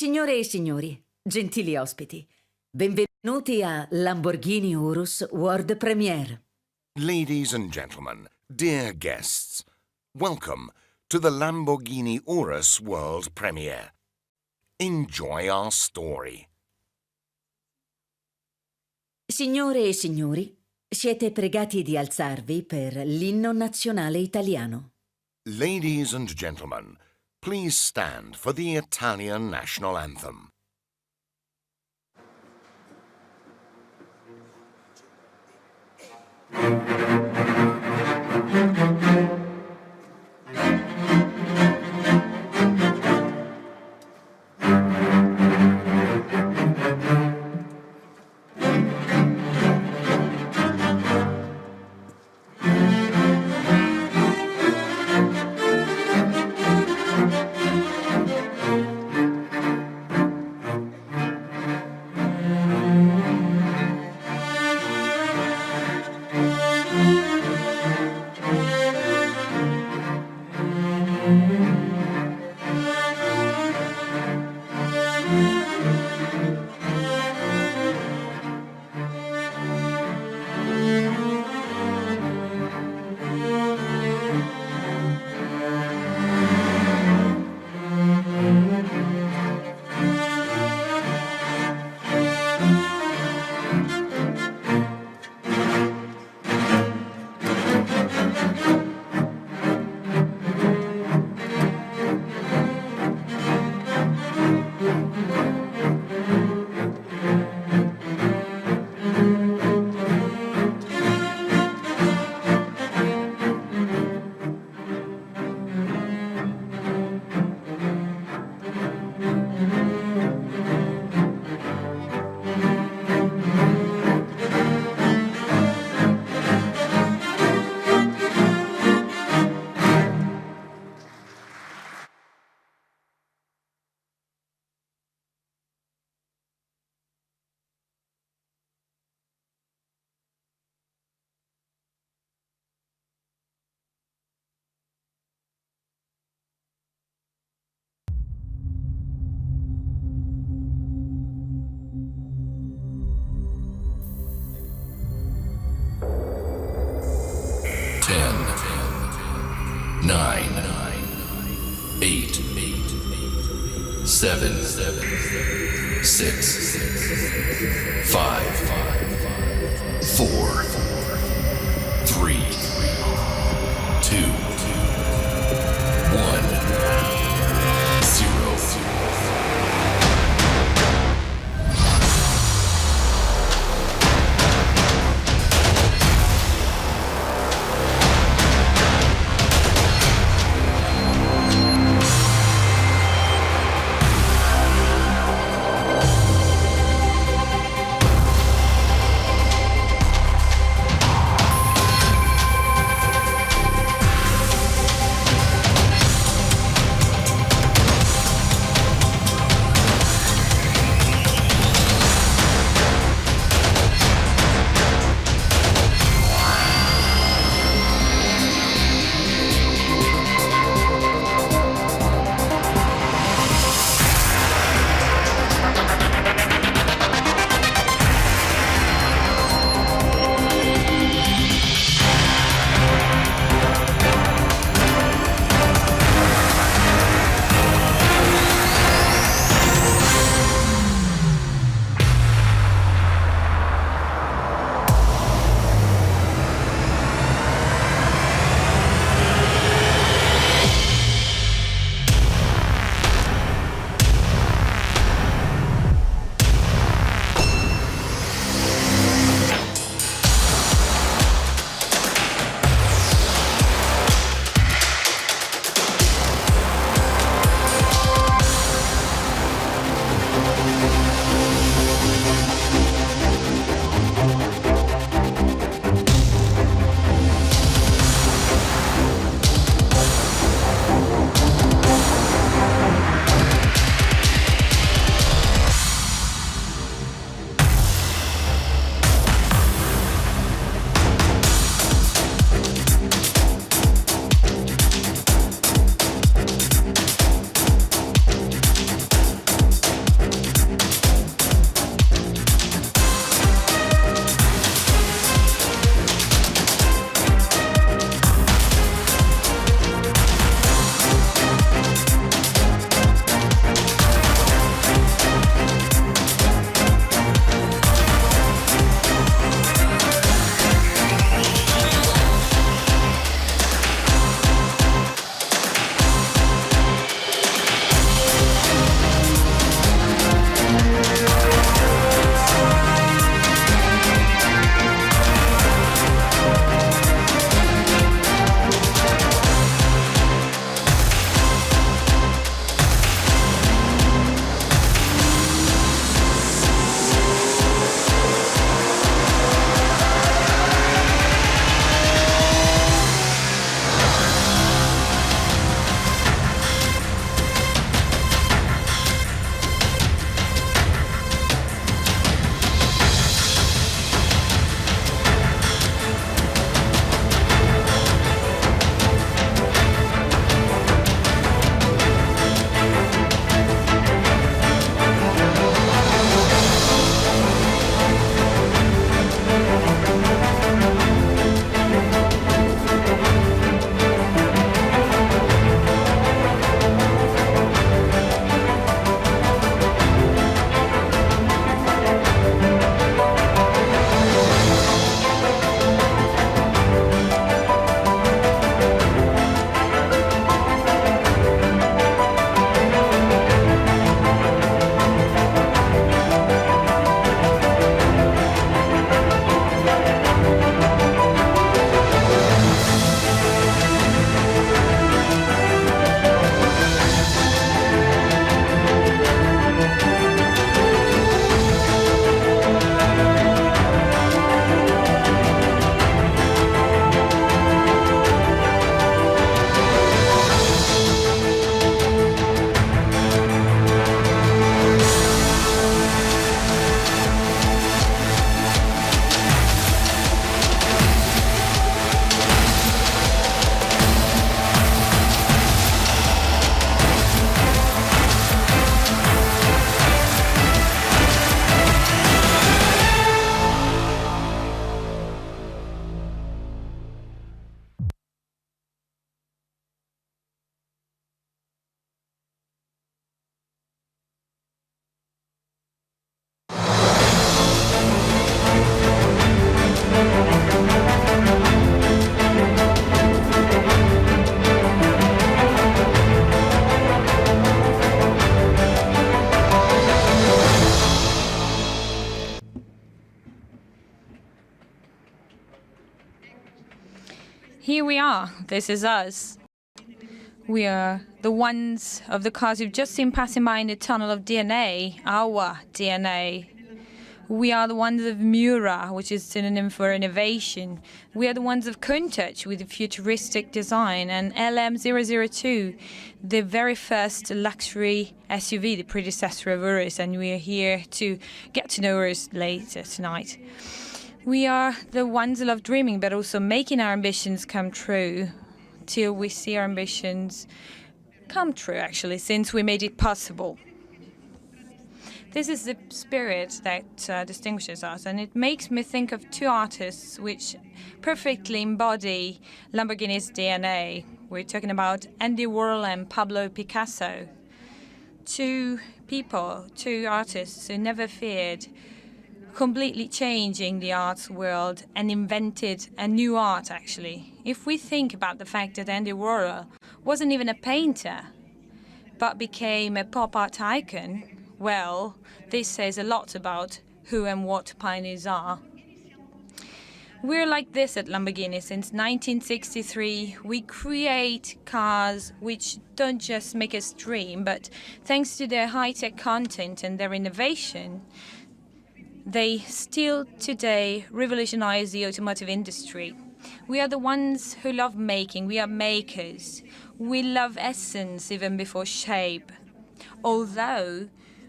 Signore e signori, gentili ospiti, benvenuti a Lamborghini Urus World Premiere. Ladies and gentlemen, dear guests, welcome to the Lamborghini Urus World Premiere. Enjoy our story. Signore e signori, siete pregati di alzarvi per l'inno nazionale italiano. Ladies and gentlemen, please stand for the Italian national anthem. Nine, 8, 7, 6, 5, 4, 3, 2, 1, 0. here we are. This is us. We are the ones of the cars you've just seen passing by in the tunnel of DNA, our DNA. We are the ones of Mura, which is synonym for innovation. We are the ones of Countach with the futuristic design, and LM002, the very first luxury SUV, the predecessor of Urus, and we are here to get to know Urus later tonight. We are the ones who love dreaming, but also making our ambitions come true, till we see our ambitions come true, actually, since we made it possible. This is the spirit that distinguishes us, and it makes me think of two artists which perfectly embody Lamborghini's DNA. We're talking about Andy Warhol and Pablo Picasso. Two people, two artists who never feared completely changing the arts world and invented a new art, actually. If we think about the fact that Andy Warhol wasn't even a painter, but became a pop art icon, well, this says a lot about who and what pioneers are. We're like this at Lamborghini. Since 1963, we create cars which don't just make us dream, but thanks to their high-tech content and their innovation, they still today revolutionize the automotive industry. We are the ones who love making. We are makers. We love essence even before shape. Although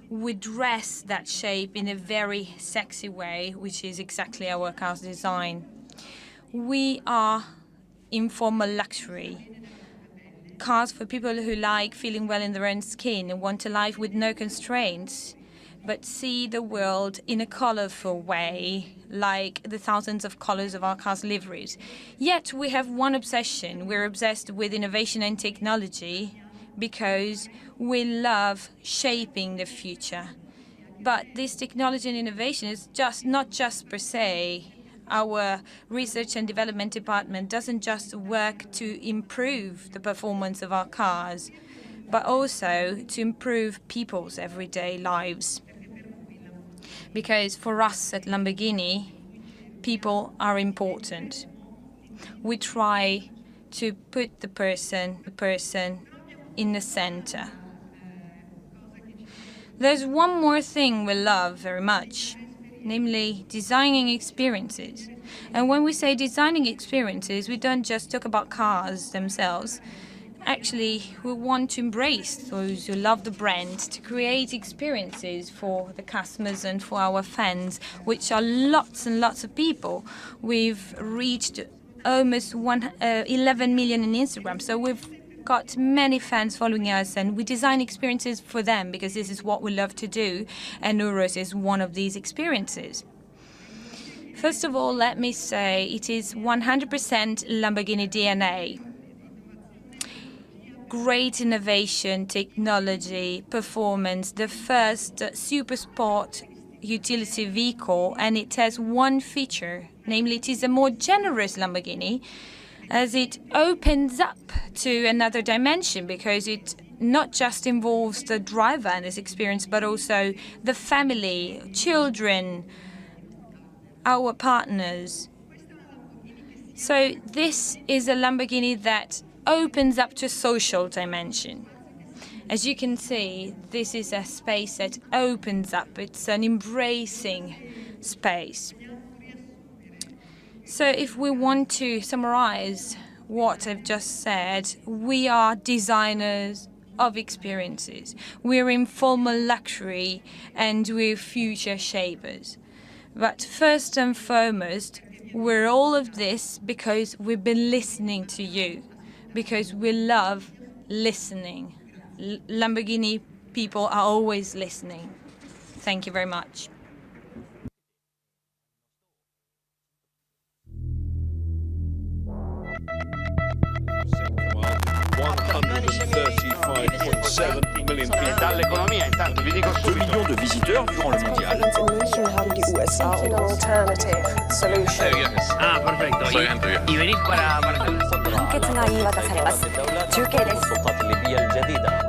we dress that shape in a very sexy way, which is exactly our car's design. We are informal luxury. Cars for people who like feeling well in their own skin and want a life with no constraints, but see the world in a colorful way, like the thousands of colors of our car's liveries. Yet we have one obsession. We're obsessed with innovation and technology, because we love shaping the future. But this technology and innovation is not just per se. Our research and development department doesn't just work to improve the performance of our cars, but also to improve people's everyday lives. Because for us at Lamborghini, people are important. We try to put the person in the center. There's one more thing we love very much, namely designing experiences. And when we say designing experiences, we don't just talk about cars themselves. Actually, we want to embrace those who love the brand to create experiences for the customers and for our fans, which are lots and lots of people. We've reached almost 11 million in Instagram, so we've got many fans following us, and we design experiences for them because this is what we love to do, and Urus is one of these experiences. First of all, let me say it is 100% Lamborghini DNA. Great innovation, technology, performance, the first super sport utility vehicle, and it has one feature, namely it is a more generous Lamborghini, as it opens up to another dimension, because it not just involves the driver and his experience, but also the family, children, our partners. So this is a Lamborghini that opens up to a social dimension. As you can see, this is a space that opens up. It's an embracing space. So if we want to summarize what I've just said, we are designers of experiences. We're informal luxury, and we're future shapers. But first and foremost, we're all of this because we've been listening to you, because we love listening. Lamborghini people are always listening. Thank you very much. $135.7 million dall'economia, intanto vi dico 2 millions de visiteurs durant le mondial. In München haben die USA an alternative solution. Perfecto. Y venís para 判決が言い渡されます。中継です。 السلطات الليبية الجديدة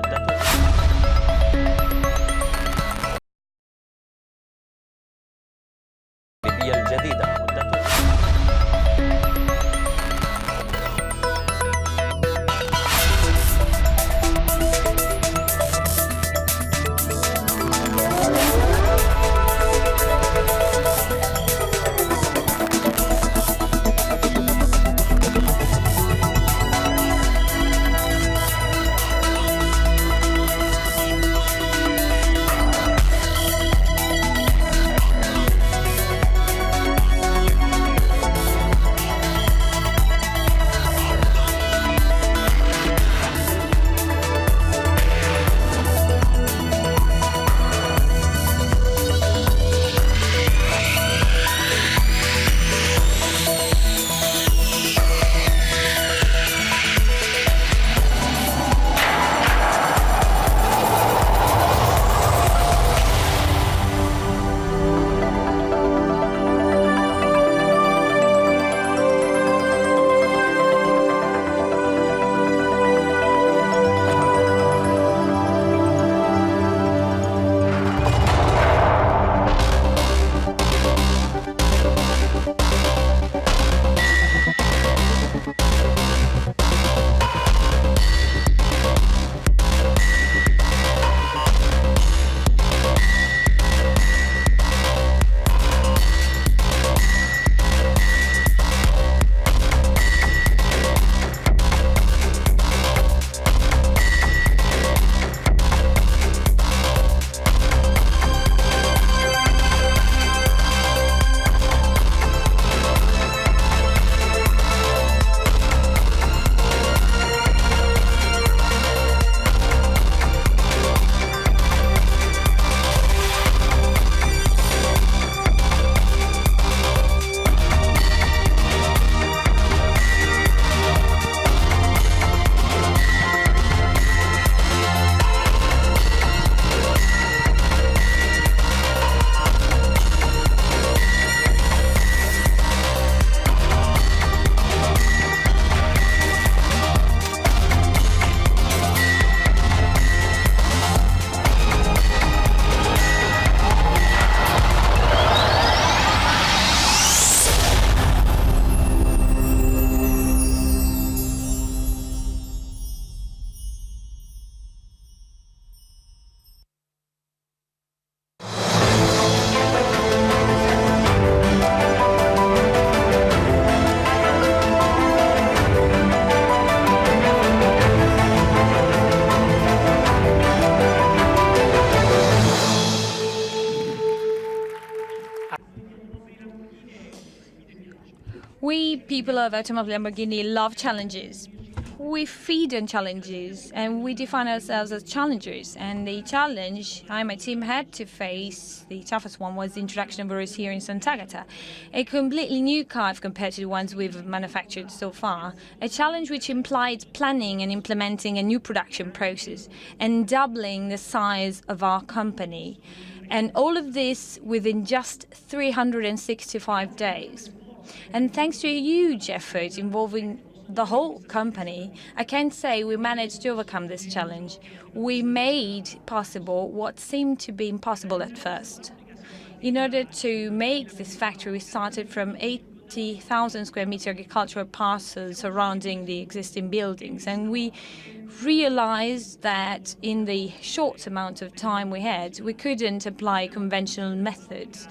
We, people of Automobile Lamborghini, love challenges. We feed on challenges and we define ourselves as challengers. And the challenge I and my team had to face, the toughest one, was the introduction of Urus here in Sant'Agata. A completely new car if compared to the ones we've manufactured so far. A challenge which implied planning and implementing a new production process and doubling the size of our company. And all of this within just 365 days. And thanks to a huge effort involving the whole company, I can say we managed to overcome this challenge. We made possible what seemed to be impossible at first. In order to make this factory, we started from 80,000 square meter agricultural parcels surrounding the existing buildings, and we realized that in the short amount of time we had, we couldn't apply conventional methods.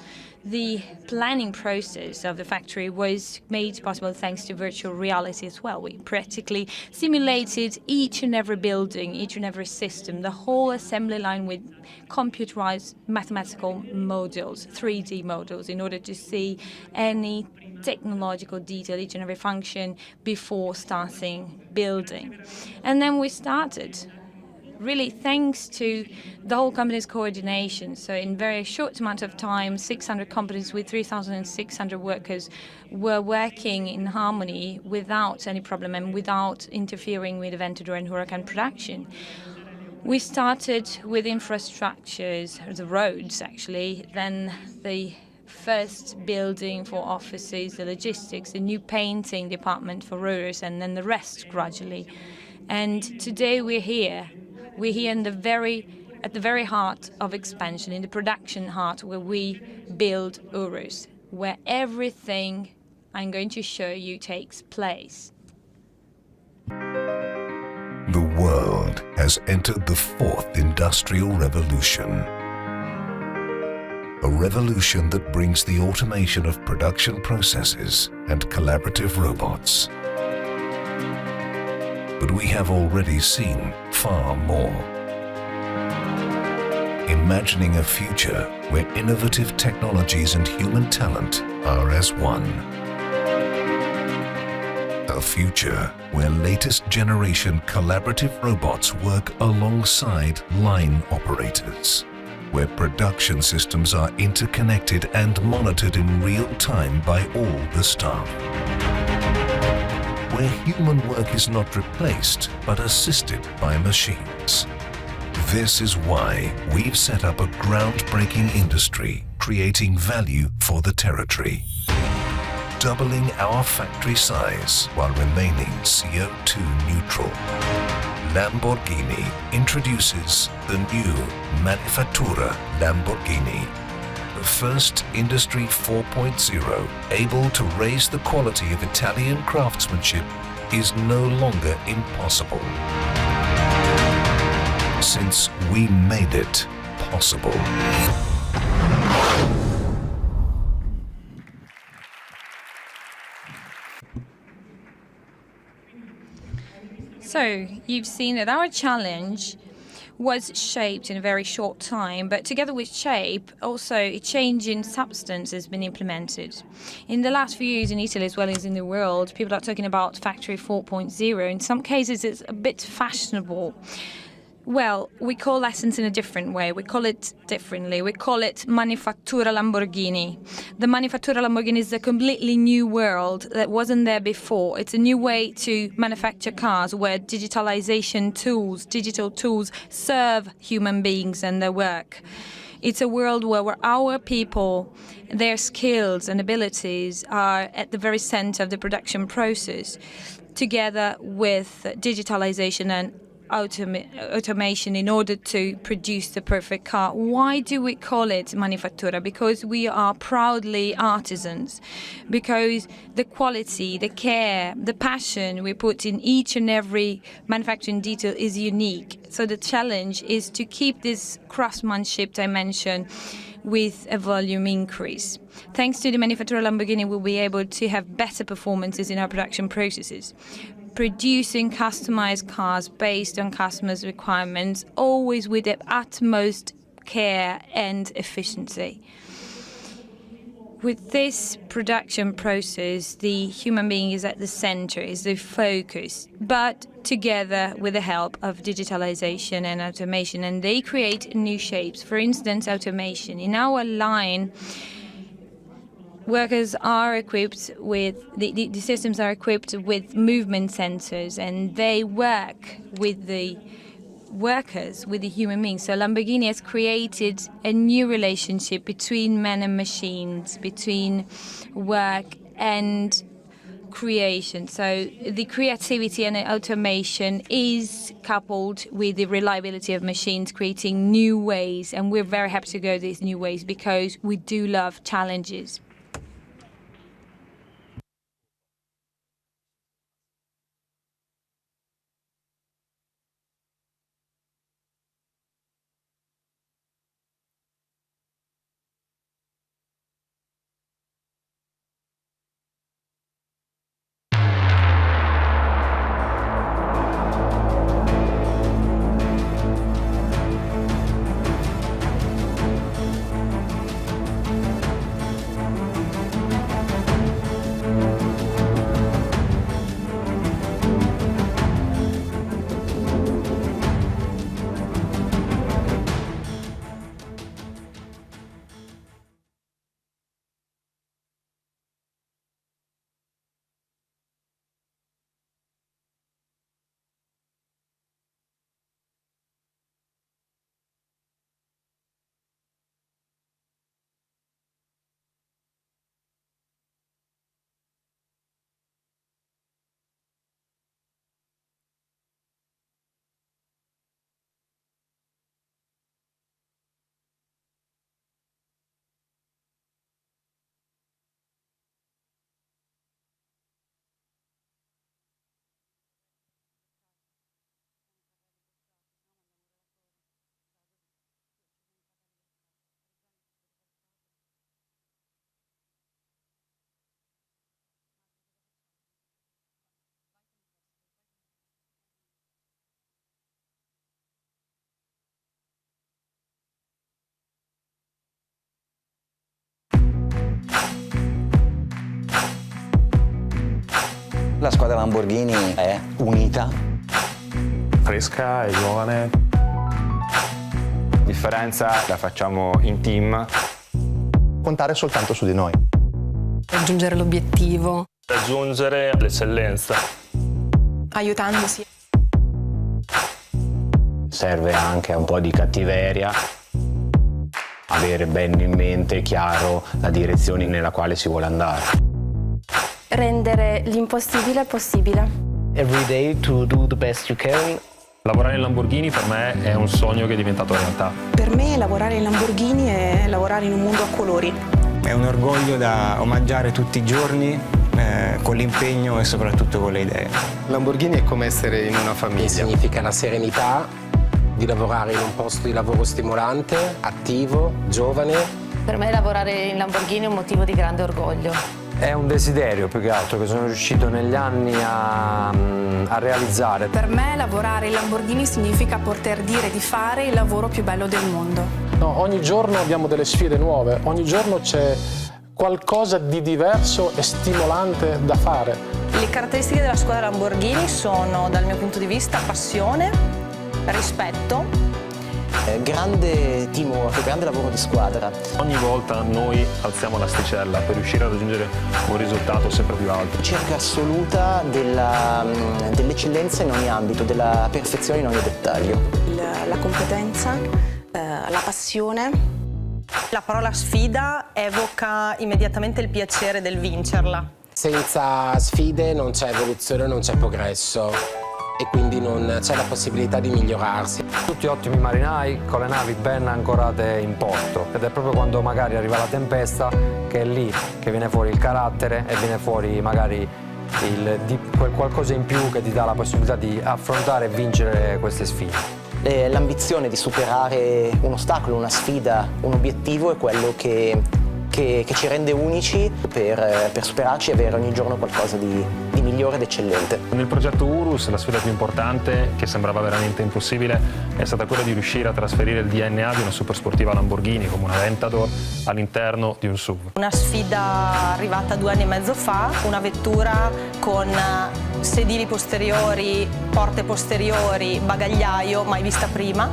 The planning process of the factory was made possible thanks to virtual reality as well. We practically simulated each and every building, each and every system, the whole assembly line with computerized mathematical models, 3D models, in order to see any technological detail, each and every function before starting building. And then we started. Really thanks to the whole company's coordination. So in very short amount of time, 600 companies with 3,600 workers were working in harmony without any problem and without interfering with Aventador and Huracan production. We started with infrastructures, the roads actually, then the first building for offices, the logistics, the new painting department for Urus, and then the rest gradually. And today we're here. We're here at the very heart of expansion, in the production heart where we build Urus, where everything I'm going to show you takes place. The world has entered the fourth industrial revolution. A revolution that brings the automation of production processes and collaborative robots. But we have already seen far more. Imagining a future where innovative technologies and human talent are as one. A future where latest generation collaborative robots work alongside line operators. Where production systems are interconnected and monitored in real time by all the staff. Where human work is not replaced, but assisted by machines. This is why we've set up a groundbreaking industry, creating value for the territory. Doubling our factory size while remaining CO2 neutral. Lamborghini introduces the new Manifattura Lamborghini. The first Industry 4.0 able to raise the quality of Italian craftsmanship is no longer impossible. Since we made it possible. So you've seen that our challenge was shaped in a very short time, but together with shape, also a change in substance has been implemented. In the last few years in Italy as well as in the world, people are talking about Factory 4.0. In some cases, it's a bit fashionable. Well, we call lessons in a different way. We call it differently. We call it Manifattura Lamborghini. The Manifattura Lamborghini is a completely new world that wasn't there before. It's a new way to manufacture cars where digitalization tools, digital tools, serve human beings and their work. It's a world where our people, their skills and abilities are at the very center of the production process, together with digitalization and automation in order to produce the perfect car. Why do we call it Manifattura? Because we are proudly artisans. Because the quality, the care, the passion we put in each and every manufacturing detail is unique. So the challenge is to keep this craftsmanship dimension with a volume increase. Thanks to the Manifattura Lamborghini, we'll be able to have better performances in our production processes. Producing customized cars based on customers' requirements, always with the utmost care and efficiency. with this production process, the human being is at the center, is the focus, but together with the help of digitalization and automation, and they create new shapes. For instance, automation. In our line, workers are equipped with, the systems are equipped with movement sensors, and they work with the workers, with the human beings. So Lamborghini has created a new relationship between men and machines, between work and creation. So the creativity and the automation is coupled with the reliability of machines, creating new ways, and we're very happy to go these new ways because we do love challenges. La squadra Lamborghini è unita. Fresca e giovane. La differenza la facciamo in team. Contare soltanto su di noi. Raggiungere l'obiettivo. Raggiungere l'eccellenza. Aiutandosi. Serve anche un po' di cattiveria. Avere ben in mente, chiaro, la direzione nella quale si vuole andare. Rendere l'impossibile possibile. Every day to do the best you can. Lavorare in Lamborghini per me è un sogno che è diventato realtà. Per me lavorare in Lamborghini è lavorare in un mondo a colori. È un orgoglio da omaggiare tutti i giorni con l'impegno e soprattutto con le idee. Lamborghini è come essere in una famiglia. Significa la serenità di lavorare in un posto di lavoro stimolante, attivo, giovane. Per me lavorare in Lamborghini è un motivo di grande orgoglio. È un desiderio più che altro che sono riuscito negli anni a realizzare. Per me lavorare in Lamborghini significa poter dire di fare il lavoro più bello del mondo. No, ogni giorno abbiamo delle sfide nuove, ogni giorno c'è qualcosa di diverso e stimolante da fare. Le caratteristiche della squadra Lamborghini sono, dal mio punto di vista, passione, rispetto, grande teamwork, grande lavoro di squadra. Ogni volta noi alziamo l'asticella per riuscire a raggiungere un risultato sempre più alto. Ricerca assoluta dell'eccellenza in ogni ambito, della perfezione in ogni dettaglio. La competenza, la passione. La parola sfida evoca immediatamente il piacere del vincerla. Senza sfide non c'è evoluzione, non c'è progresso. E quindi non c'è la possibilità di migliorarsi. Tutti ottimi marinai con le navi ben ancorate in porto, ed è proprio quando magari arriva la tempesta che è lì che viene fuori il carattere e viene fuori magari quel qualcosa in più che ti dà la possibilità di affrontare e vincere queste sfide. L'ambizione di superare un ostacolo, una sfida, un obiettivo è quello che che ci rende unici per superarci e avere ogni giorno qualcosa di migliore ed eccellente. Nel progetto Urus la sfida più importante, che sembrava veramente impossibile, è stata quella di riuscire a trasferire il DNA di una supersportiva Lamborghini come una Aventador all'interno di un SUV. Una sfida arrivata 2 anni e mezzo fa, una vettura con sedili posteriori, porte posteriori, bagagliaio, mai vista prima.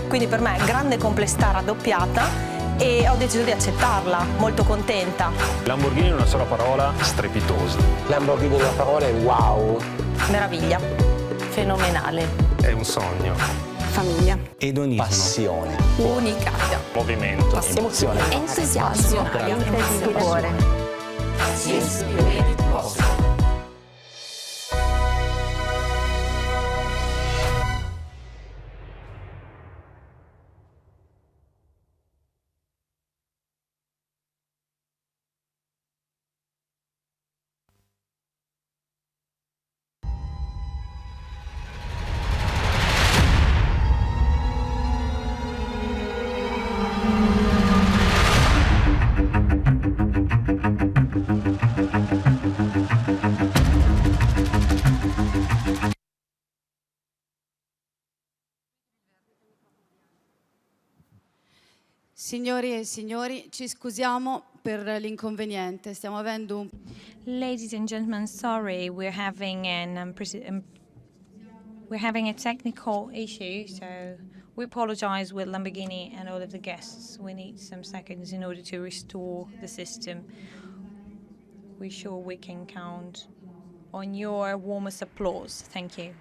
Quindi per me grande complessità raddoppiata e ho deciso di accettarla, molto contenta. Lamborghini in una sola parola, strepitosa. Lamborghini in una parola è wow. Meraviglia. Fenomenale. È un sogno. Famiglia. Edonismo. Passione. Unica. Movimento. Emozione. Entusiasmo. Cuore. Signori e signori, ci scusiamo per l'inconveniente, stiamo avendo un... Ladies and gentlemen, sorry, we're having a technical issue, so we apologize with Lamborghini and all of the guests. We need some seconds in order to restore the system. We're sure we can count on your warmest applause. Thank you.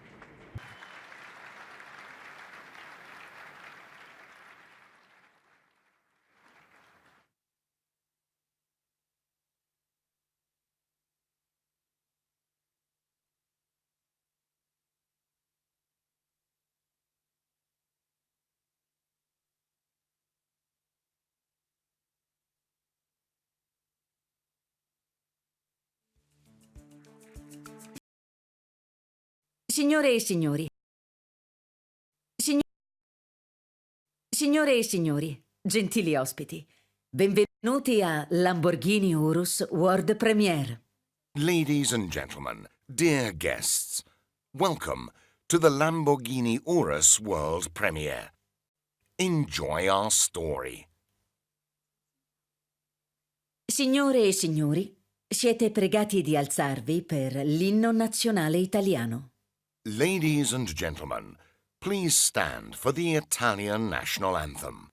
Signore e signori. Signore e signori, gentili ospiti, benvenuti a Lamborghini Urus World Premiere. Ladies and gentlemen, dear guests, welcome to the Lamborghini Urus World Premiere. Enjoy our story. Signore e signori, siete pregati di alzarvi per l'inno nazionale italiano. Ladies and gentlemen, please stand for the Italian national anthem.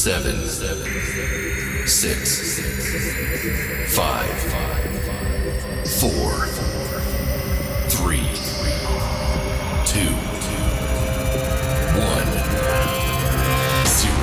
7, 6, 5, 4, 3, 2, 1, 0.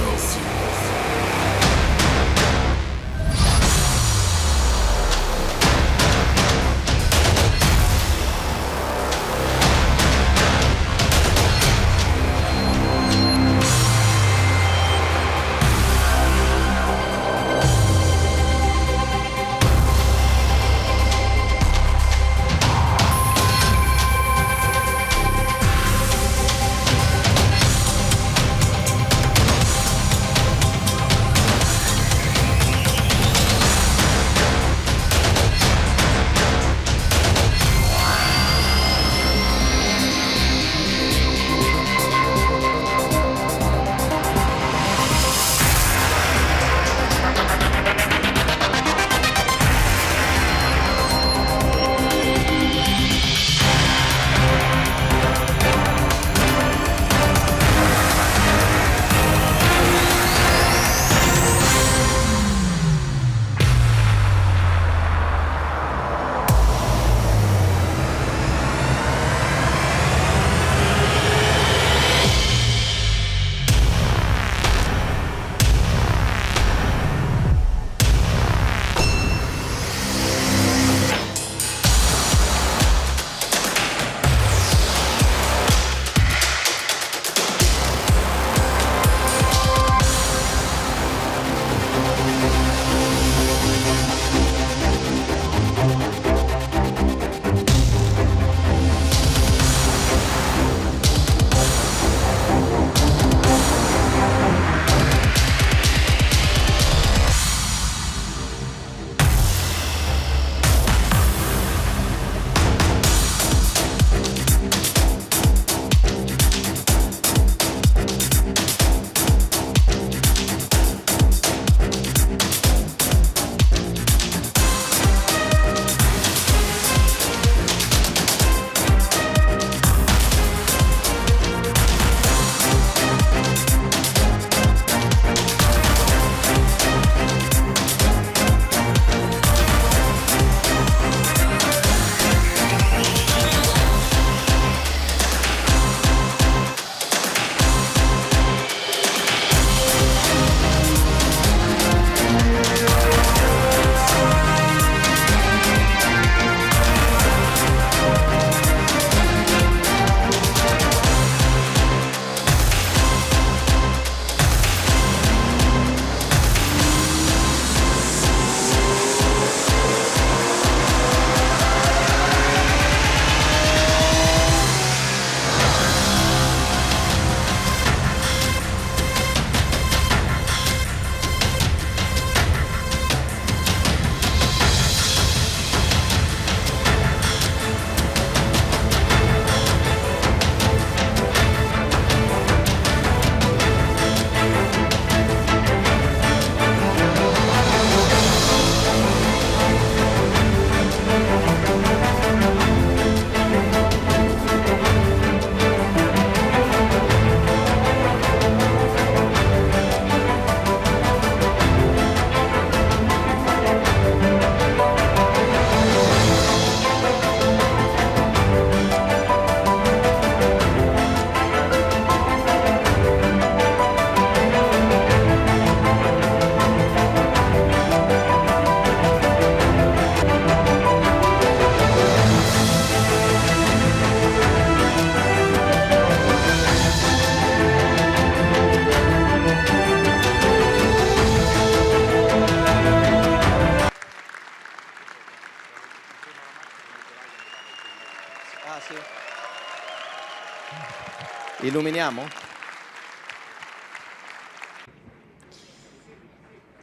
Illuminiamo?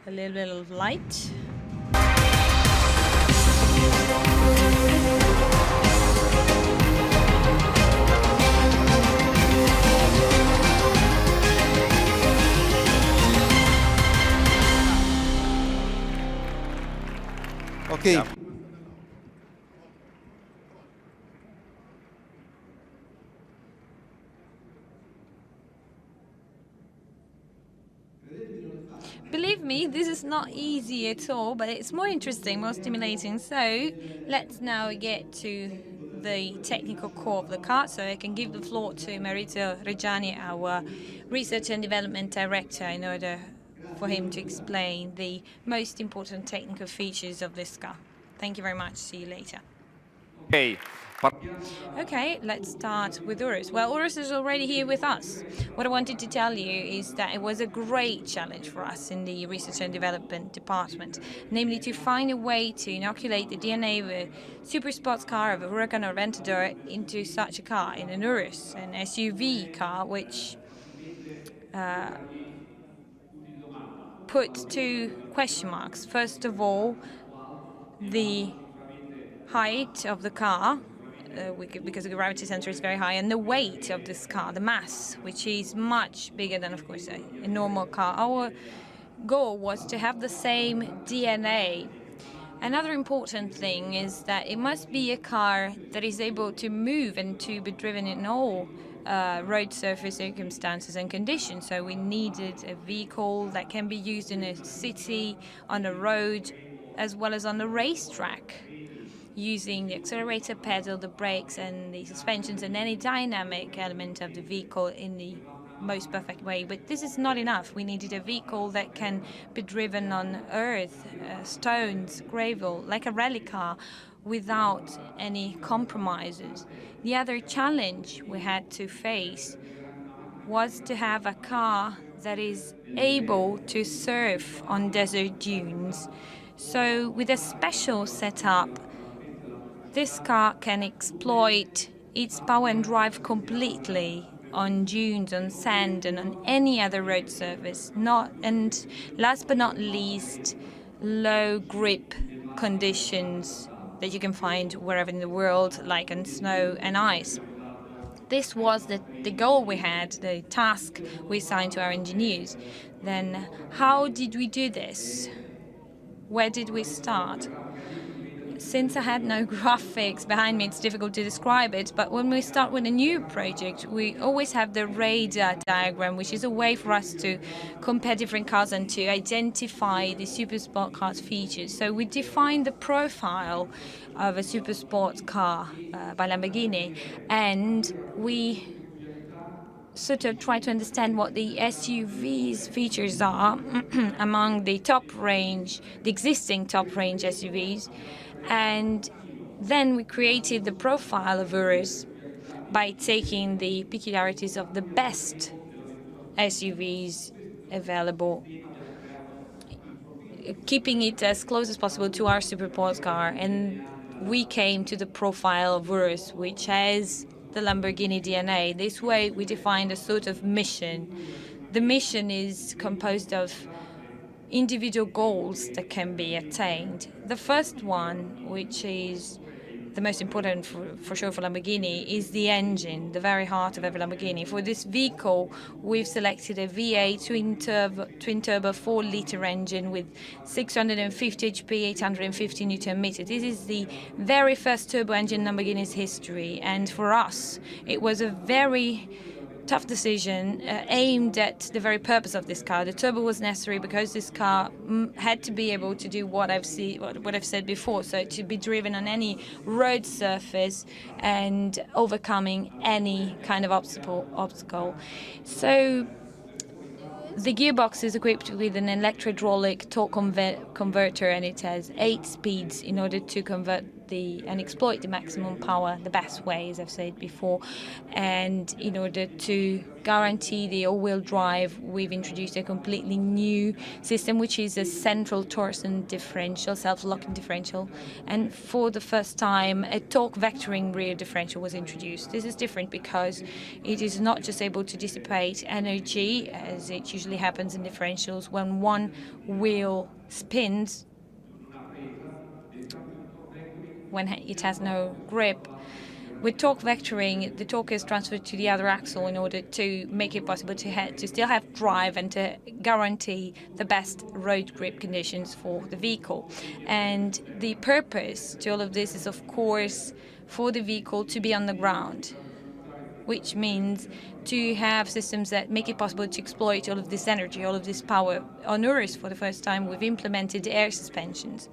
A little bit of light. Ok. me, this is not easy at all, but it's more interesting, more stimulating. So let's now get to the technical core of the car. So I can give the floor to Maurizio Reggiani, our Research and Development Director, in order for him to explain the most important technical features of this car. Thank you very much. See you later. Okay, let's start with Urus. Well, Urus is already here with us. What I wanted to tell you is that it was a great challenge for us in the Research and Development Department, namely to find a way to inoculate the DNA of a super sports car, of a Huracan or Aventador, into such a car, in an Urus, an SUV car, which put two question marks. First of all, the height of the car, because the gravity center is very high, and the weight of this car, the mass, which is much bigger than, of course, a normal car. Our goal was to have the same DNA. Another important thing is that it must be a car that is able to move and to be driven in all road surface circumstances and conditions. So we needed a vehicle that can be used in a city, on a road, as well as on the racetrack, using the accelerator pedal, the brakes and the suspensions and any dynamic element of the vehicle in the most perfect way. But this is not enough. We needed a vehicle that can be driven on earth, stones, gravel, like a rally car, without any compromises. The other challenge we had to face was to have a car that is able to surf on desert dunes. So with a special setup, this car can exploit its power and drive completely on dunes, on sand, and on any other road surface. And last but not least, low grip conditions that you can find wherever in the world, like on snow and ice. This was the goal we had, the task we assigned to our engineers. Then how did we do this? Where did we start? Since I had no graphics behind me, it's difficult to describe it, but when we start with a new project, we always have the radar diagram, which is a way for us to compare different cars and to identify the super sport car's features. So we define the profile of a super sport car by Lamborghini, and we sort of try to understand what the SUV's features are among the top range, the existing top range SUVs. And then we created the profile of Urus by taking the peculiarities of the best SUVs available, keeping it as close as possible to our super sports car. And we came to the profile of Urus, which has the Lamborghini DNA. This way we defined a sort of mission. The mission is composed of individual goals that can be attained. The first one, which is the most important for sure for Lamborghini, is the engine, the very heart of every Lamborghini. For this vehicle, we've selected a V8 twin-turbo 4-liter engine with 650 HP, 850 Newton meter. This is the very first turbo engine in Lamborghini's history, and for us, it was a very tough decision aimed at the very purpose of this car. The turbo was necessary because this car had to be able to do what I've said before, so to be driven on any road surface and overcoming any kind of obstacle. So the gearbox is equipped with an electro-hydraulic torque converter, and it has 8 speeds in order to convert and exploit the maximum power the best way, as I've said before. And in order to guarantee the all-wheel drive, we've introduced a completely new system, which is a central torsion differential, self-locking differential. And for the first time, a torque vectoring rear differential was introduced. This is different because it is not just able to dissipate energy, as it usually happens in differentials when one wheel spins, when it has no grip. With torque vectoring, the torque is transferred to the other axle in order to make it possible to still have drive and to guarantee the best road grip conditions for the vehicle. And the purpose to all of this is, of course, for the vehicle to be on the ground. which means to have systems that make it possible to exploit all of this energy, all of this power. On Urus, for the first time, we've implemented air suspensions,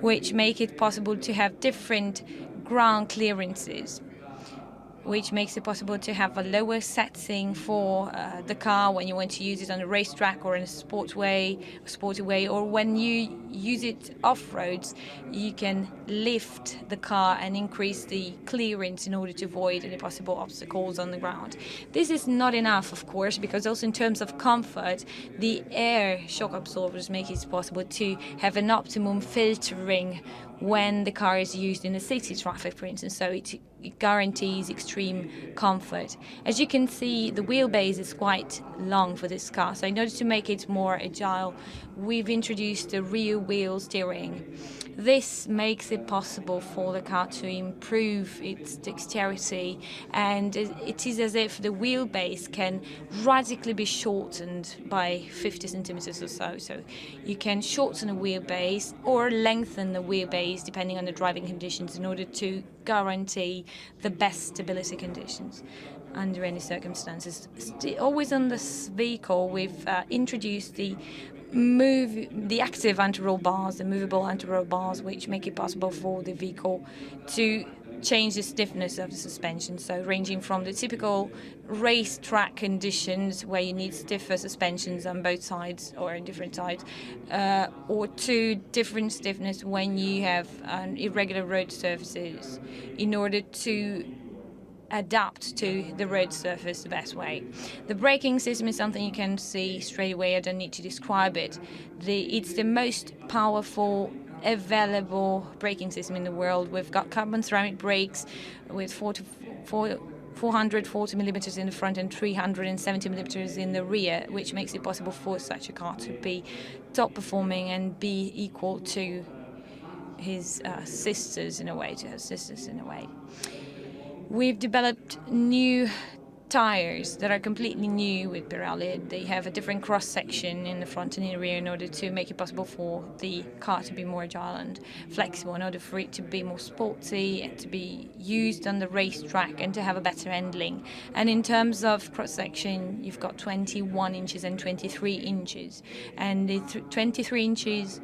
which make it possible to have different ground clearances, which makes it possible to have a lower setting for the car when you want to use it on a racetrack or in a sporty way, or when you use it off-roads, you can lift the car and increase the clearance in order to avoid any possible obstacles on the ground. This is not enough, of course, because also in terms of comfort, the air shock absorbers make it possible to have an optimum filtering when the car is used in a city traffic, for instance, so it guarantees extreme comfort. As you can see, the wheelbase is quite long for this car, so in order to make it more agile, we've introduced the rear wheel steering. This makes it possible for the car to improve its dexterity, and it is as if the wheelbase can radically be shortened by 50 centimeters or so. So you can shorten a wheelbase or lengthen the wheelbase depending on the driving conditions in order to guarantee the best stability conditions under any circumstances. Always on this vehicle, we've introduced the active anti-roll bars, the movable anti-roll bars, which make it possible for the vehicle to change the stiffness of the suspension. So ranging from the typical racetrack conditions where you need stiffer suspensions on both sides or on different sides, or to different stiffness when you have irregular road surfaces in order to adapt to the road surface the best way. The braking system is something you can see straight away. I don't need to describe it. It's the most powerful available braking system in the world. We've got carbon ceramic brakes with 440 millimeters in the front and 370 millimeters in the rear, which makes it possible for such a car to be top performing and be equal to his sisters in a way, We've developed new tires that are completely new with Pirelli. They have a different cross-section in the front and in the rear in order to make it possible for the car to be more agile and flexible, in order for it to be more sporty and to be used on the racetrack and to have a better handling. And in terms of cross-section, you've got 21 inches and 23 inches. And the 23 inches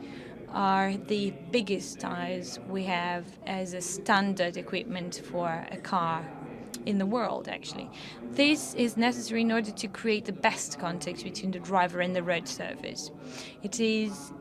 are the biggest tires we have as a standard equipment for a car in the world, actually. This is necessary in order to create the best contact between the driver and the road surface. It is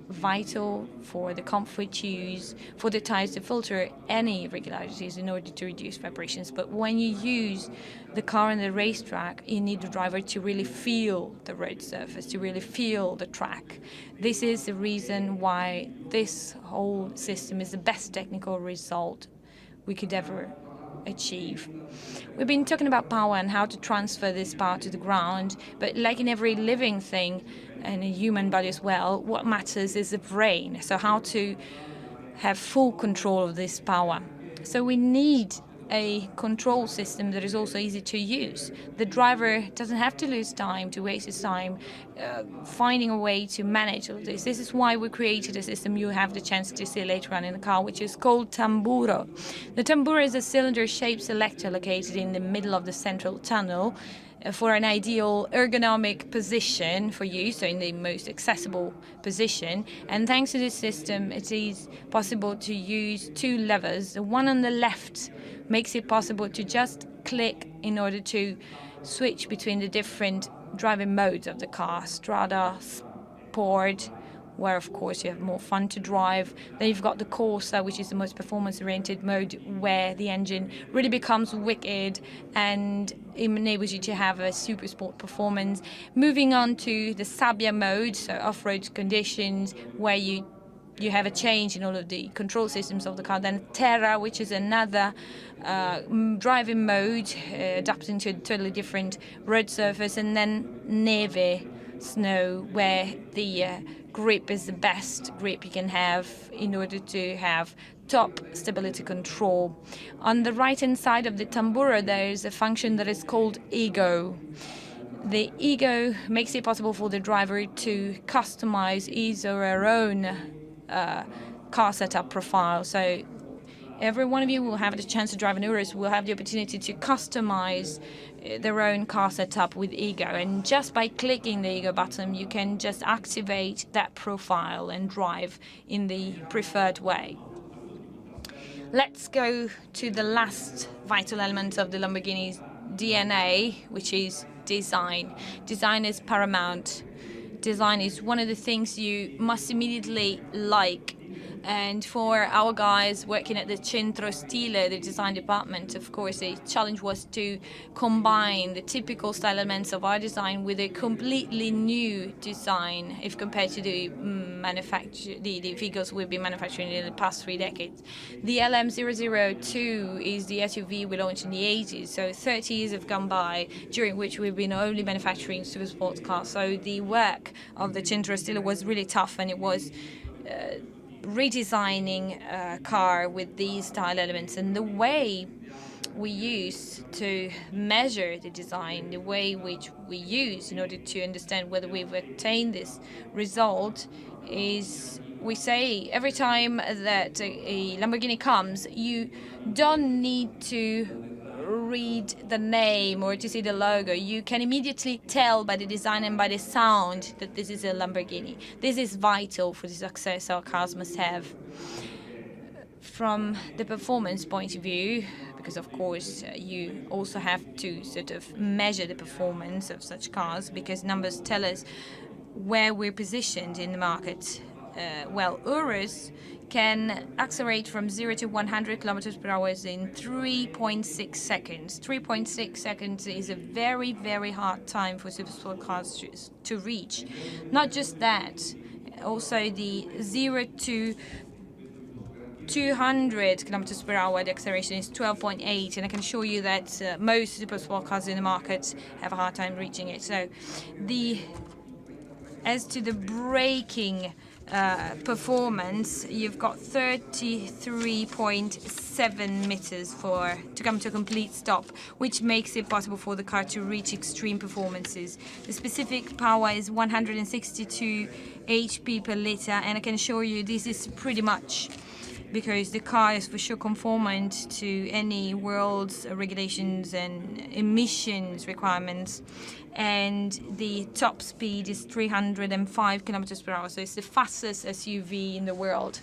vital for the comfort use, for the tires to filter any irregularities in order to reduce vibrations. But when you use the car on the racetrack, you need the driver to really feel the road surface, to really feel the track. This is the reason why this whole system is the best technical result we could ever achieve. We've been talking about power and how to transfer this power to the ground, but like in every living thing and a human body as well, what matters is the brain. So how to have full control of this power. So we need a control system that is also easy to use. The driver doesn't have to lose time, to waste his time finding a way to manage all this. This is why we created a system you have the chance to see later on in the car, which is called tamburo. The tamburo is a cylinder-shaped selector located in the middle of the central tunnel for an ideal ergonomic position for you, so in the most accessible position. And thanks to this system, it is possible to use two levers. The one on the left makes it possible to just click in order to switch between the different driving modes of the car: Strada, Sport, where of course you have more fun to drive. Then you've got the Corsa, which is the most performance-oriented mode, where the engine really becomes wicked and it enables you to have a super sport performance. Moving on to the Sabbia mode, so off-road conditions, where you have a change in all of the control systems of the car. Then Terra, which is another driving mode, adapting to a totally different road surface. And then Neve, snow, where the grip is the best grip you can have in order to have top stability control. On the right-hand side of the tamburo, there is a function that is called Ego. The Ego makes it possible for the driver to customize his or her own car setup profile. So every one of you will have the chance to drive an Urus, will have the opportunity to customize their own car setup with Ego. And just by clicking the Ego button, you can just activate that profile and drive in the preferred way. Let's go to the last vital element of the Lamborghini's DNA, which is design. Design is paramount. Design is one of the things you must immediately like. And for our guys working at the Centro Stile, the design department, of course, the challenge was to combine the typical style elements of our design with a completely new design if compared to the vehicles we've been manufacturing in the past 3 decades. The LM002 is the SUV we launched in the 80s, so 30 years have gone by, during which we've been only manufacturing super sports cars. So the work of the Centro Stile was really tough, and it was redesigning a car with these style elements. And the way we use to measure the design, the way which we use in order to understand whether we've attained this result is, we say every time that a Lamborghini comes, you don't need to read the name or to see the logo. You can immediately tell by the design and by the sound that this is a Lamborghini. This is vital for the success our cars must have. From the performance point of view, because of course you also have to sort of measure the performance of such cars, because numbers tell us where we're positioned in the market. Well, Urus can accelerate from 0 to 100 kilometers per hour in 3.6 seconds. 3.6 seconds is a very, very hard time for supersport cars to reach. Not just that, also the 0 to 200 kilometers per hour, the acceleration is 12.8, and I can assure you that most supersport cars in the market have a hard time reaching it. So, as to the braking performance, you've got 33.7 meters to come to a complete stop, which makes it possible for the car to reach extreme performances. The specific power is 162 HP per liter, and I can assure you this is pretty much because the car is for sure conformant to any world's regulations and emissions requirements. And the top speed is 305 kilometers per hour, so it's the fastest SUV in the world.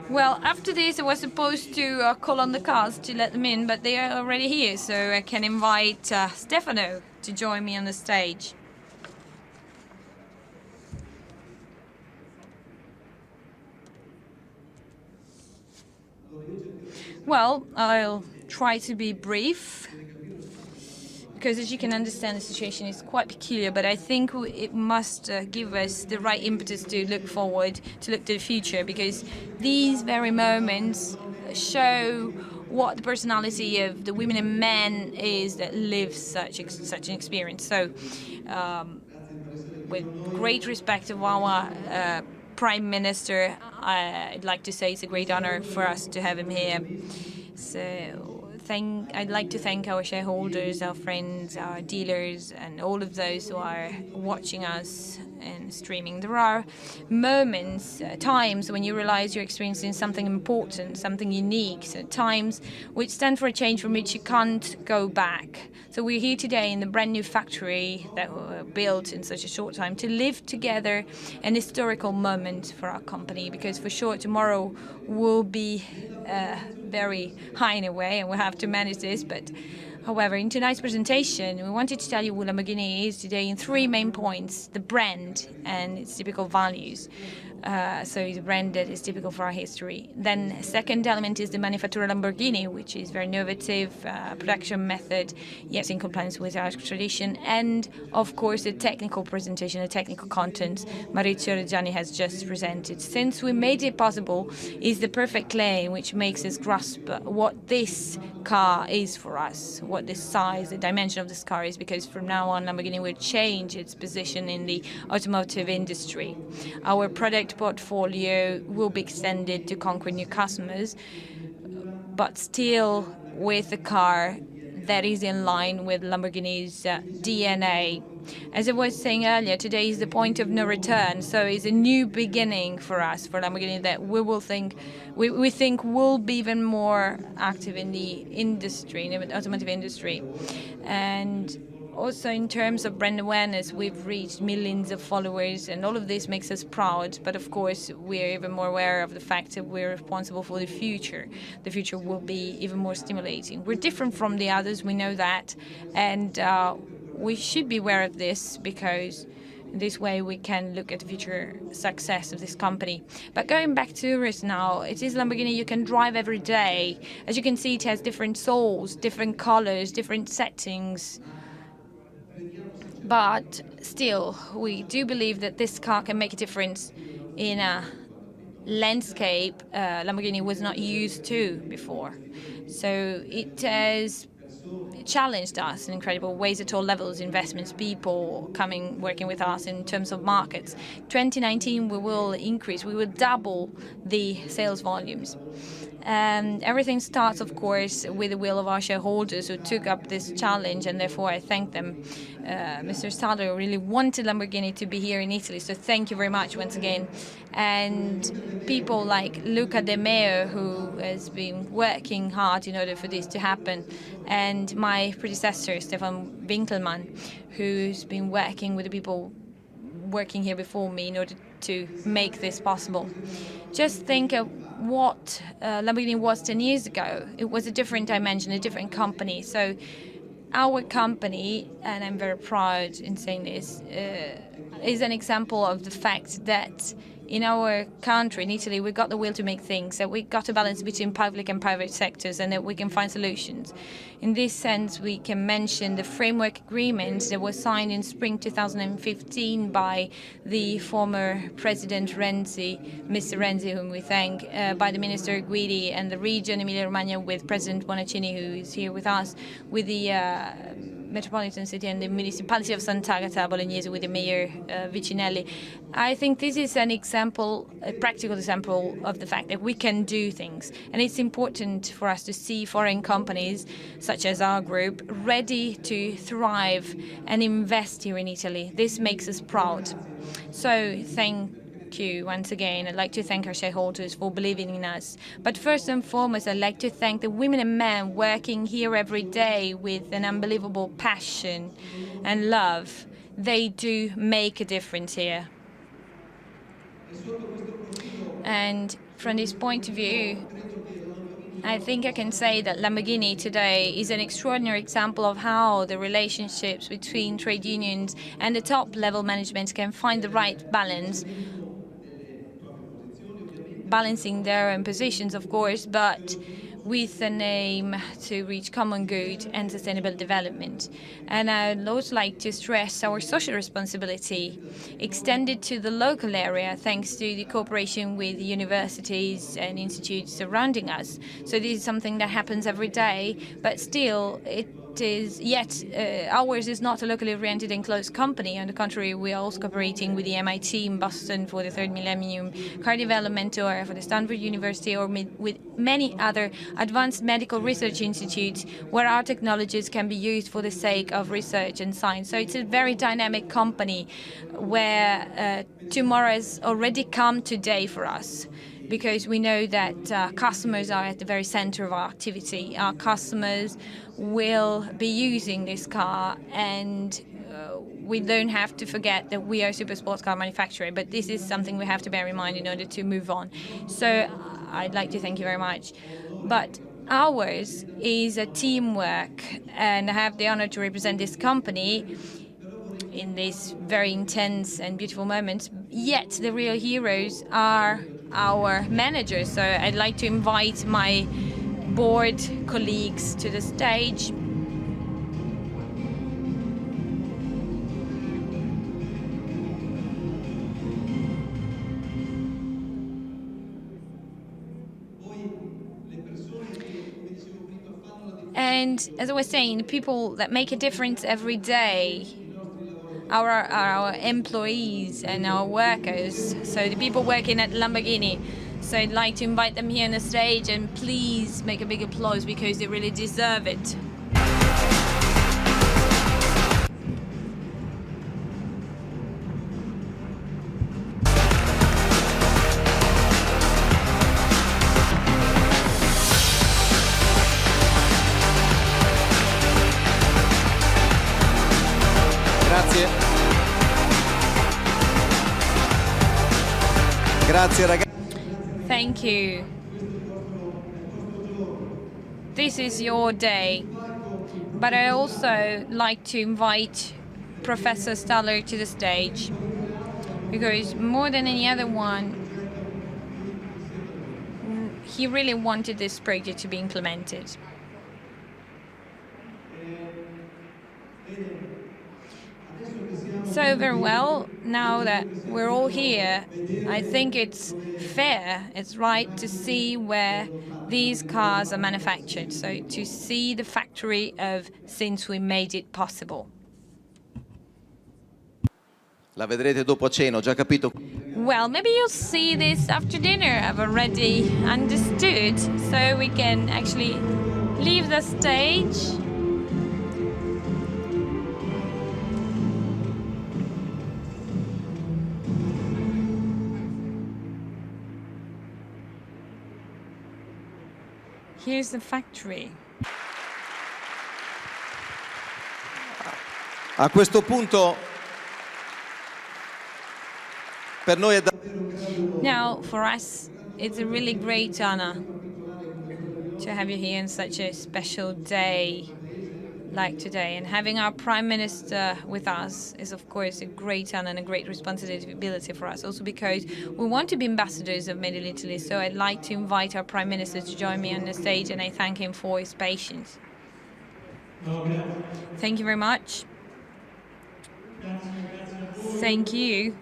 Well, after this, I was supposed to call on the cars to let them in, but they are already here, so I can invite Stefano to join me on the stage. Well, I'll try to be brief, because as you can understand, the situation is quite peculiar, but I think it must give us the right impetus to look forward, to look to the future, because these very moments show what the personality of the women and men is that live such an experience. So, with great respect of our Prime Minister, I'd like to say it's a great honor for us to have him here. So I'd like to thank our shareholders, our friends, our dealers, and all of those who are watching us and streaming. There are moments, times when you realize you're experiencing something important, something unique, so times which stand for a change from which you can't go back. So we're here today in the brand new factory that were built in such a short time to live together an historical moment for our company, because for sure tomorrow will be very high in a way and we'll have to manage this. But however, in tonight's presentation, we wanted to tell you what Lamborghini is today in 3 main points: the brand and its typical values. So it's a brand that is typical for our history. Then second element is the Manufactura Lamborghini, which is very innovative production method, yes, in compliance with our tradition. And of course, the technical presentation, the technical content Maurizio Reggiani has just presented. Since we made it possible, is the perfect claim which makes us grasp what this car is for us, what the size, the dimension of this car is, because from now on Lamborghini will change its position in the automotive industry. Our product portfolio will be extended to conquer new customers, but still with a car that is in line with Lamborghini's DNA. As I was saying earlier, today is the point of no return, so it's a new beginning for us, for Lamborghini, that we think will be even more active in the industry, in the automotive industry. And also in terms of brand awareness, we've reached millions of followers, and all of this makes us proud. But of course, we're even more aware of the fact that we're responsible for the future. The future will be even more stimulating. We're different from the others, we know that, and we should be aware of this, because this way we can look at the future success of this company. But going back to Urus now, it is Lamborghini you can drive every day. As you can see, it has different soles, different colors, different settings. But still, we do believe that this car can make a difference in a landscape Lamborghini was not used to before. So it has challenged us in incredible ways at all levels: investments, people coming, working with us in terms of markets. 2019, we will double the sales volumes. Everything starts, of course, with the will of our shareholders who took up this challenge, and therefore I thank them. Mr. Staller really wanted Lamborghini to be here in Italy, so thank you very much once again. And people like Luca De Meo, who has been working hard in order for this to happen, and my predecessor, Stefan Winkelmann, who's been working with the people working here before me in order to make this possible. Just think of what Lamborghini was 10 years ago. It was a different dimension, a different company. So our company, and I'm very proud in saying this, is an example of the fact that in our country, in Italy, we got the will to make things, that we got a balance between public and private sectors, and that we can find solutions. In this sense, we can mention the framework agreement that was signed in spring 2015 by the former President Renzi, Mr. Renzi, whom we thank, by the Minister Guidi, and the region Emilia-Romagna with President Bonaccini, who is here with us, with the Metropolitan City and the Municipality of Sant'Agata Bolognese with the Mayor Vicinelli. I think this is an example, a practical example of the fact that we can do things. And it's important for us to see foreign companies, such as our group, ready to thrive and invest here in Italy. This makes us proud. So thank you once again. I'd like to thank our shareholders for believing in us. But first and foremost, I'd like to thank the women and men working here every day with an unbelievable passion and love. They do make a difference here. And from this point of view, I think I can say that Lamborghini today is an extraordinary example of how the relationships between trade unions and the top-level management can find the right balance, balancing their own positions, of course, but with an aim to reach common good and sustainable development. And I'd also like to stress our social responsibility extended to the local area thanks to the cooperation with universities and institutes surrounding us. So this is something that happens every day, but still ours is not a locally oriented and closed company. On the contrary, we are also cooperating with the MIT in Boston for the third millennium car development, or for the Stanford University, or with many other advanced medical research institutes where our technologies can be used for the sake of research and science. So it's a very dynamic company where tomorrow has already come today for us, because we know that customers are at the very center of our activity. Our customers will be using this car, and we don't have to forget that we are a super sports car manufacturer, but this is something we have to bear in mind in order to move on. So I'd like to thank you very much. But ours is a teamwork, and I have the honor to represent this company in this very intense and beautiful moment. Yet the real heroes are our managers. So I'd like to invite my board colleagues to the stage. And as I was saying, the people that make a difference every day are our employees and our workers, so the people working at Lamborghini. So I'd like to invite them here on the stage, and please make a big applause because they really deserve it. Grazie. Grazie ragazzi. Thank you. This is your day. But I also like to invite Professor Staller to the stage, because more than any other one, he really wanted this project to be implemented. So very well, now that we're all here, I think it's fair, it's right to see where these cars are manufactured, so to see the factory of Since We Made It Possible. La vedrete dopo cena, ho già capito. Well, maybe you'll see this after dinner, I've already understood, so we can actually leave the stage. Here's the factory. A questo punto per noi è Now, for us, it's a really great honor to have you here on such a special day like today. And having our Prime Minister with us is, of course, a great honor and a great responsibility for us. Also because we want to be ambassadors of Made in Italy. So I'd like to invite our Prime Minister to join me on the stage, and I thank him for his patience. Thank you very much. Thank you.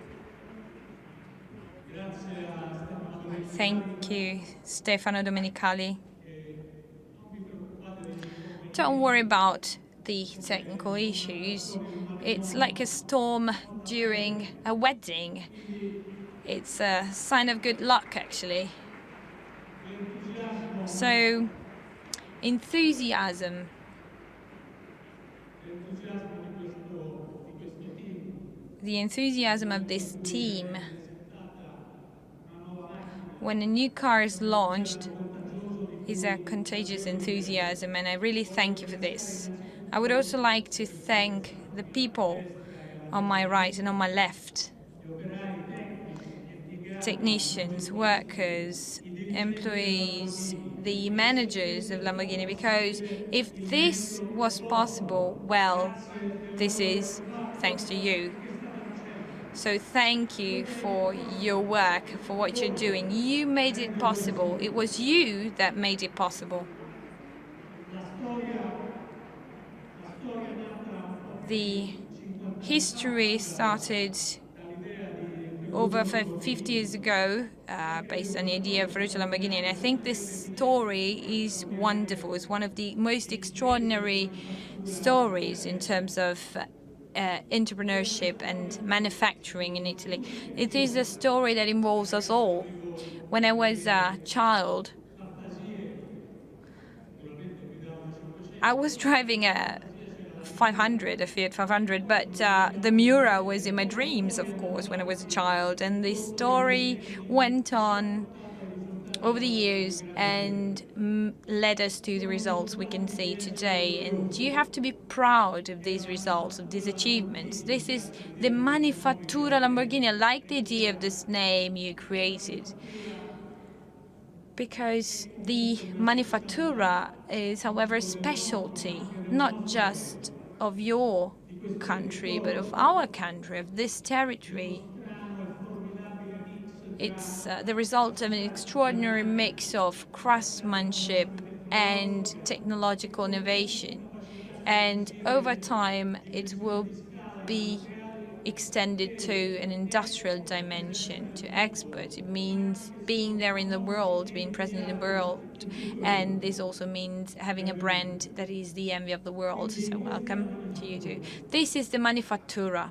Thank you, Stefano Domenicali. Don't worry about the technical issues. It's like a storm during a wedding. It's a sign of good luck, actually. So, enthusiasm. The enthusiasm of this team. When a new car is launched, is a contagious enthusiasm, and I really thank you for this. I would also like to thank the people on my right and on my left. Technicians, workers, employees, the managers of Lamborghini, because if this was possible, well, this is thanks to you. So thank you for your work, for what you're doing. You made it possible. It was you that made it possible. The history started over 50 years ago, based on the idea of Ferruccio Lamborghini, and I think this story is wonderful. It's one of the most extraordinary stories in terms of entrepreneurship and manufacturing in Italy. It is a story that involves us all. When I was a child, I was driving a 500, a Fiat 500, but the Miura was in my dreams, of course, when I was a child, and the story went on over the years and led us to the results we can see today. And you have to be proud of these results, of these achievements. This is the Manifattura Lamborghini. I like the idea of this name you created, because the Manifattura is, however, a specialty, not just of your country, but of our country, of this territory. It's the result of an extraordinary mix of craftsmanship and technological innovation. And over time, it will be extended to an industrial dimension, to exports. It means being there in the world, being present in the world. And this also means having a brand that is the envy of the world. So welcome to you too. This is the Manifattura.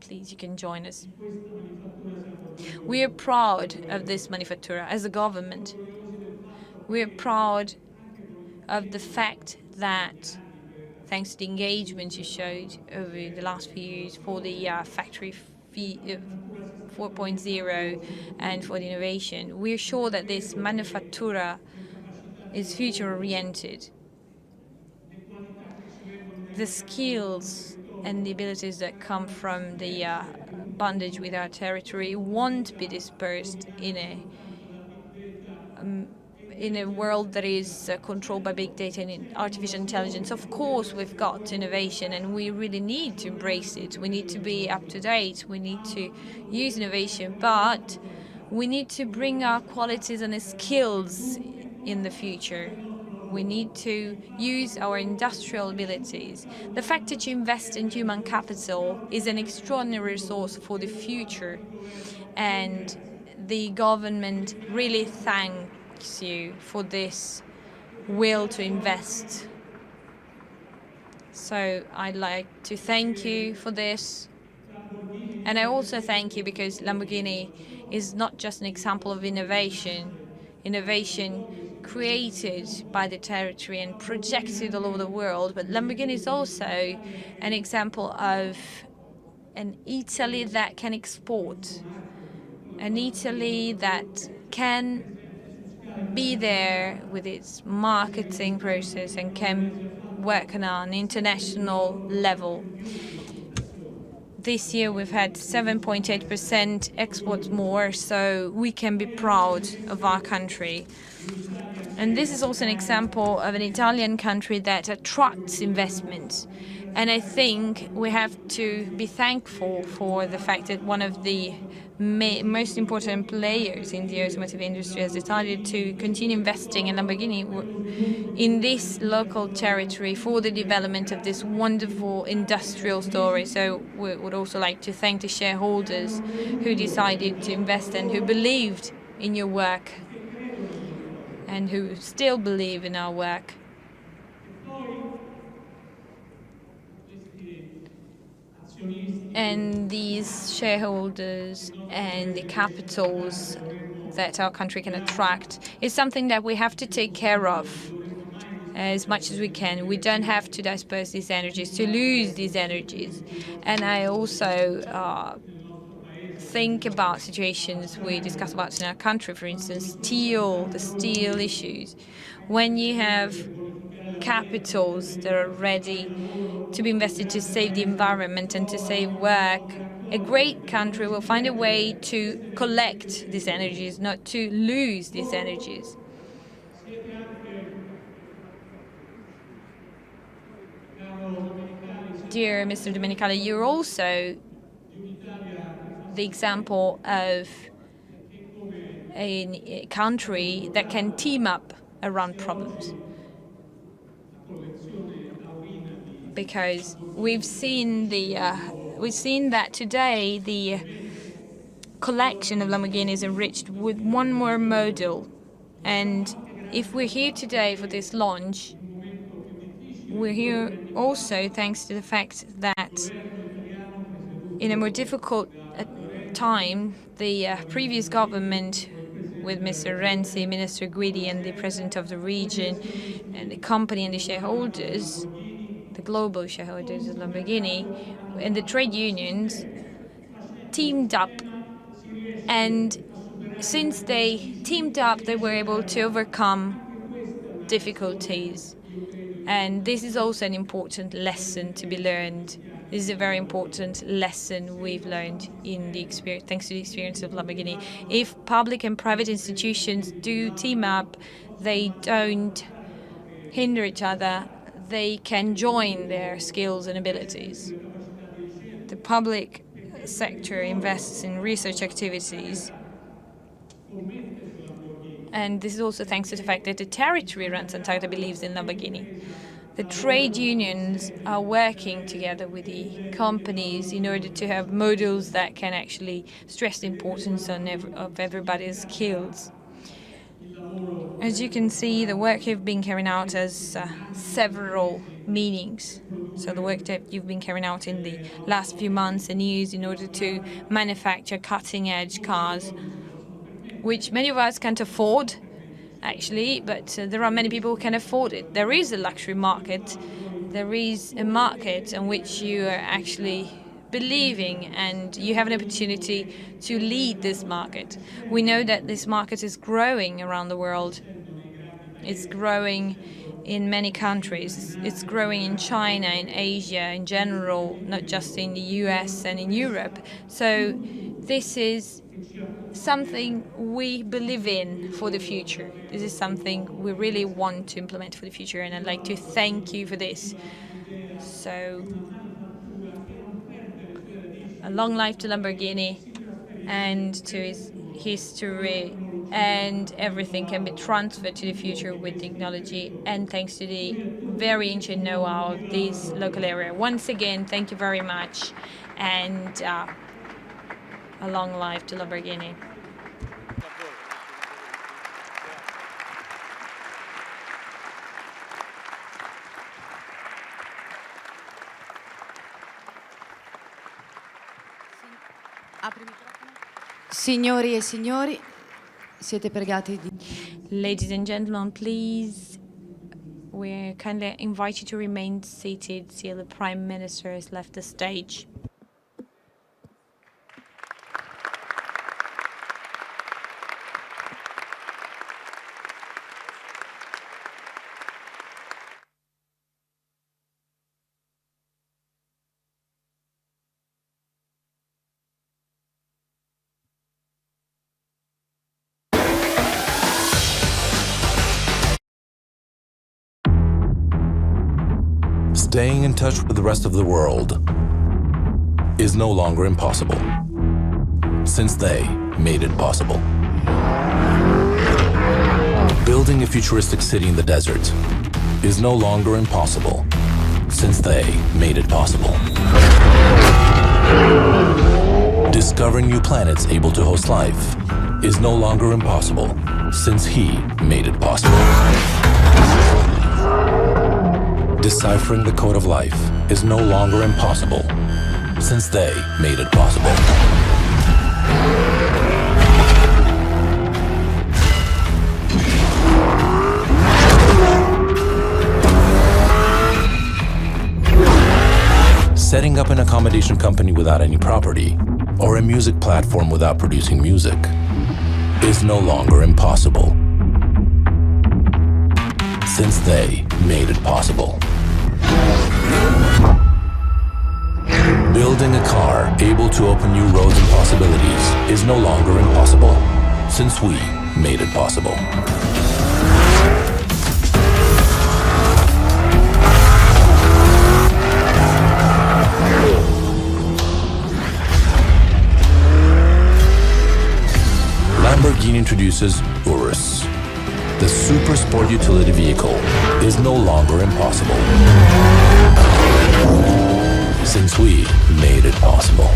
Please, you can join us. We are proud of this Manifattura as a government. We are proud of the fact that, thanks to the engagement you showed over the last few years for the factory 4.0 and for the innovation, we're sure that this Manifattura is future-oriented. The skills and the abilities that come from the bondage with our territory won't be dispersed in a world that is controlled by big data and artificial intelligence. Of course, we've got innovation, and we really need to embrace it. We need to be up to date. We need to use innovation, but we need to bring our qualities and skills in the future. We need to use our industrial abilities. The fact that you invest in human capital is an extraordinary resource for the future, and the government really thanks you for this will to invest. So I'd like to thank you for this. And I also thank you because Lamborghini is not just an example of innovation created by the territory and projected all over the world, but Lamborghini is also an example of an Italy that can export, an Italy that can be there with its marketing process and can work on an international level. This year we've had 7.8% exports more, so we can be proud of our country. And this is also an example of an Italian country that attracts investment. And I think we have to be thankful for the fact that one of the most important players in the automotive industry has decided to continue investing in Lamborghini in this local territory for the development of this wonderful industrial story. So we would also like to thank the shareholders who decided to invest and who believed in your work and who still believe in our work. And these shareholders and the capitals that our country can attract is something that we have to take care of as much as we can. We don't have to disperse these energies, to lose these energies. And I also think about situations we discuss about in our country, for instance, the steel issues. When you have capitals that are ready to be invested to save the environment and to save work, a great country will find a way to collect these energies, not to lose these energies. Dear Mr. Domenicali, you're also the example of a country that can team up around problems. Because we've seen that today the collection of Lamborghini is enriched with one more model, and if we're here today for this launch, we're here also thanks to the fact that in a more difficult time, the previous government with Mr. Renzi, Minister Guidi, and the president of the region, and the company and the shareholders, the global shareholders of Lamborghini, and the trade unions teamed up. And since they teamed up, they were able to overcome difficulties. And this is also an important lesson to be learned. This is a very important lesson we've learned in the experience, thanks to the experience of Lamborghini. If public and private institutions do team up, they don't hinder each other. They can join their skills and abilities. The public sector invests in research activities. And this is also thanks to the fact that the territory around Sant'Agata believes in Lamborghini. The trade unions are working together with the companies in order to have models that can actually stress the importance of everybody's skills. As you can see, the work you've been carrying out has several meanings. So the work that you've been carrying out in the last few months and years in order to manufacture cutting-edge cars, which many of us can't afford, actually, but there are many people who can afford it. There is a luxury market. There is a market in which you are actually believing, and you have an opportunity to lead this market. We know that this market is growing around the world, It's growing in many countries. It's growing in China, in Asia in general, not just in the US and in Europe. So this is something we believe in for the future. This is something we really want to implement for the future, and I'd like to thank you for this. So, a long life to Lamborghini and to its history, and everything can be transferred to the future with technology and thanks to the very ancient know-how of this local area. Once again, thank you very much, and a long life to Lamborghini. Signori e signori, siete pregati di... Ladies and gentlemen, please, we kindly invite you to remain seated till the Prime Minister has left the stage. Staying in touch with the rest of the world is no longer impossible, since they made it possible. Building a futuristic city in the desert is no longer impossible, since they made it possible. Discovering new planets able to host life is no longer impossible, since he made it possible. Deciphering the code of life is no longer impossible, since they made it possible. Setting up an accommodation company without any property, or a music platform without producing music, is no longer impossible, since they made it possible. Building a car able to open new roads and possibilities is no longer impossible, since we made it possible. Lamborghini introduces Urus. The super sport utility vehicle is no longer impossible, since we made it possible.